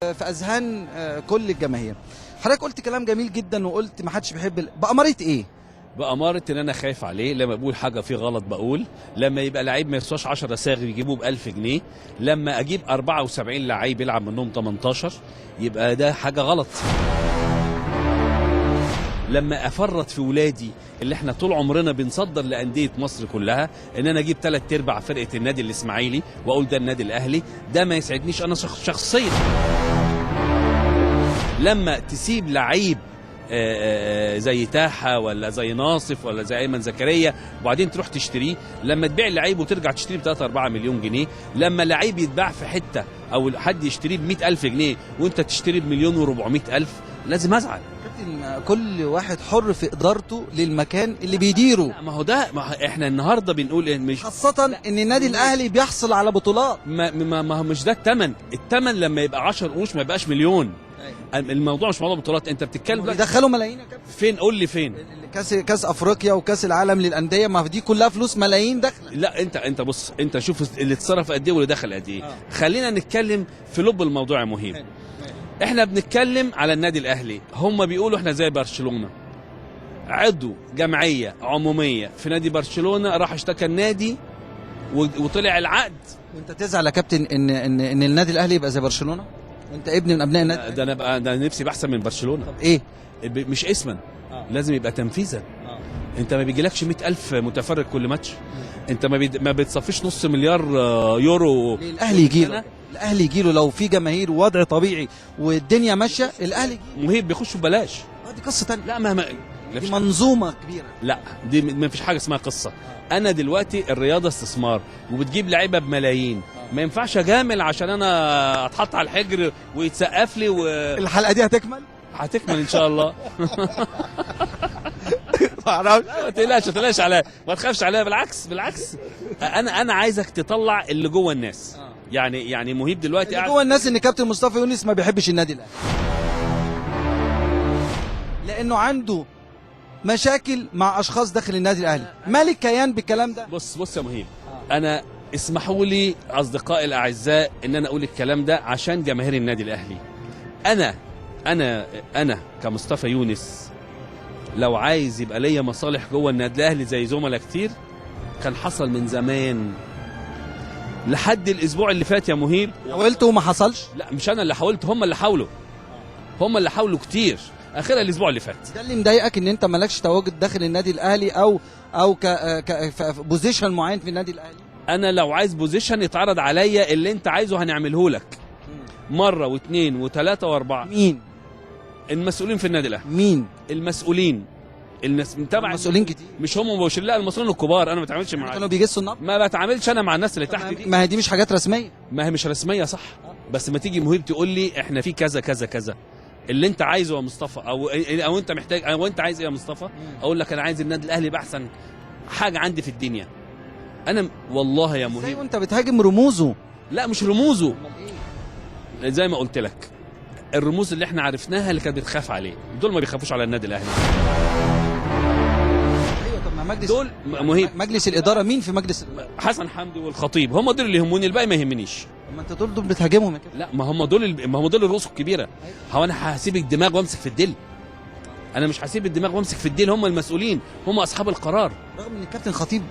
في اذهان كل الجماهير. حضرتك قلت كلام جميل جدا وقلت ما حدش بيحب بأمارة ايه؟ بأمارة ان انا خايف عليه. لما بقول حاجه فيه غلط بقول، لما يبقى لعيب ما يسواش 10 صاغ يجيبوه ب 1000 جنيه، لما اجيب 74 لعيب يلعب منهم 18 يبقى ده حاجه غلط. لما افرط في ولادي اللي احنا طول عمرنا بنصدر لانديه مصر كلها، ان انا اجيب 3/4 فرقه النادي الاسماعيلي واقول ده النادي الاهلي، ده ما يسعدنيش انا شخصيا. لما تسيب لعيب زي تاحة ولا زي ناصف ولا زي ايمن زكريا وبعدين تروح تشتريه، لما تبيع اللعيب وترجع تشتريه ب 3-4 مليون جنيه، لما لعيب يتباع في حته او حد يشتريه ب 100,000 جنيه وانت تشتريه ب1,400,000، لازم ازعل. كابتن، كل واحد حر في ادارته للمكان اللي بيديره. ما هو احنا النهارده بنقول مش خاصة ان النادي الاهلي بيحصل على بطولات. ما هو مش ده الثمن لما يبقى 10 قروش ما يبقاش مليون. الموضوع مش موضوع بطولات، انت بتتكلم بيدخلوا ملايين يا كابتن. فين؟ قول لي فين. كاس افريقيا وكاس العالم للانديه، ما دي كلها فلوس ملايين داخله. لا انت بص، انت شوف اللي اتصرف قد ايه واللي دخل قد ايه. خلينا نتكلم في لب الموضوع مهم. احنا بنتكلم على النادي الاهلي، هم بيقولوا احنا زي برشلونه. عضو جمعيه عموميه في نادي برشلونه راح اشتكى النادي وطلع العقد. وانت تزعل يا كابتن ان النادي الاهلي يبقى زي برشلونه وانت ابن من ابناء النادي؟ ده انا نفسي بحسن من برشلونه. طب ايه؟ مش اسما، لازم يبقى تنفيذا. انت ما بيجيلكش 100,000 متفرج كل ماتش، انت ما بتصفيش نص مليار يورو. الاهلي يجيله، الاهلي يجيله لو في جماهير ووضع طبيعي والدنيا ماشيه، الاهلي مهيب بيخشوا ببلاش. دي قصه ثانيه. لا دي منظومه كبيره. لا دي ما فيش حاجه اسمها قصه. انا دلوقتي الرياضه استثمار وبتجيب لعيبه بملايين، ما ينفعش اجامل عشان انا اتحط على الحجر ويتسقف لي الحلقه دي هتكمل ان شاء الله. ما تقلقش عليا، ما تخافش عليا، بالعكس انا عايزك تطلع اللي جوه الناس. يعني مهيب دلوقتي اللي جوه الناس ان كابتن مصطفى يونس ما بيحبش النادي الاهلي لانه عنده مشاكل مع اشخاص داخل النادي الاهلي. مالك كيان بالكلام ده؟ بص يا مهيب، انا اسمحوا لي اصدقائي الاعزاء ان انا اقول الكلام ده عشان جماهير النادي الاهلي. انا كمصطفى يونس لو عايز يبقى ليا مصالح جوه النادي الاهلي زي زملاء كتير كان حصل من زمان. لحد الاسبوع اللي فات يا مهيب حاولت وما حصلش. لا مش انا اللي حاولت، هم اللي حاولوا كتير. اخرها الاسبوع اللي فات. ده اللي مضايقك ان انت مالكش تواجد داخل النادي الاهلي او بوزيشن معين في النادي الاهلي؟ انا لو عايز بوزيشن يتعرض عليا اللي انت عايزه هنعمله لك مره واثنين وثلاثه واربعه. مين المسؤولين في النادي الاهلي؟ مين المسؤولين؟ الناس تبع المسؤولين كتير، مش هم مباشرين، لا المسؤولين الكبار. انا ما بتعاملش معاهم، كانوا بيجسوا النبض. ما بتعاملش انا مع الناس اللي تحت دي. ما هي دي مش حاجات رسميه. ما هي مش رسميه صح، بس ما تيجي مهيب تقول لي احنا في كذا كذا كذا اللي انت عايزه يا مصطفى، او انت محتاج، او انت عايز ايه يا مصطفى، اقول لك انا عايز النادي الاهلي باحسن حاجه عندي في الدنيا. انا والله يا مهيب وانت بتهاجم رموزه. لا مش رموزه، زي ما قلت لك الرموز اللي احنا عرفناها اللي كانت بتخاف عليه، دول ما بيخافوش على النادي الاهلي. ايوه، طب ما مجلس دول مهيب، مجلس الاداره مين في مجلس الاداره؟ حسن حمدي والخطيب، هم دول اللي يهموني، الباقي ما يهمنيش. ما انت دول بتهاجمهم كده. لا ما هم دول الرؤوس الكبيره. هو انا هسيب الدماغ وامسك في الدل؟ انا مش هسيب الدماغ وامسك في الدل. هم المسؤولين، هم اصحاب القرار. رغم ان الكابتن خطيب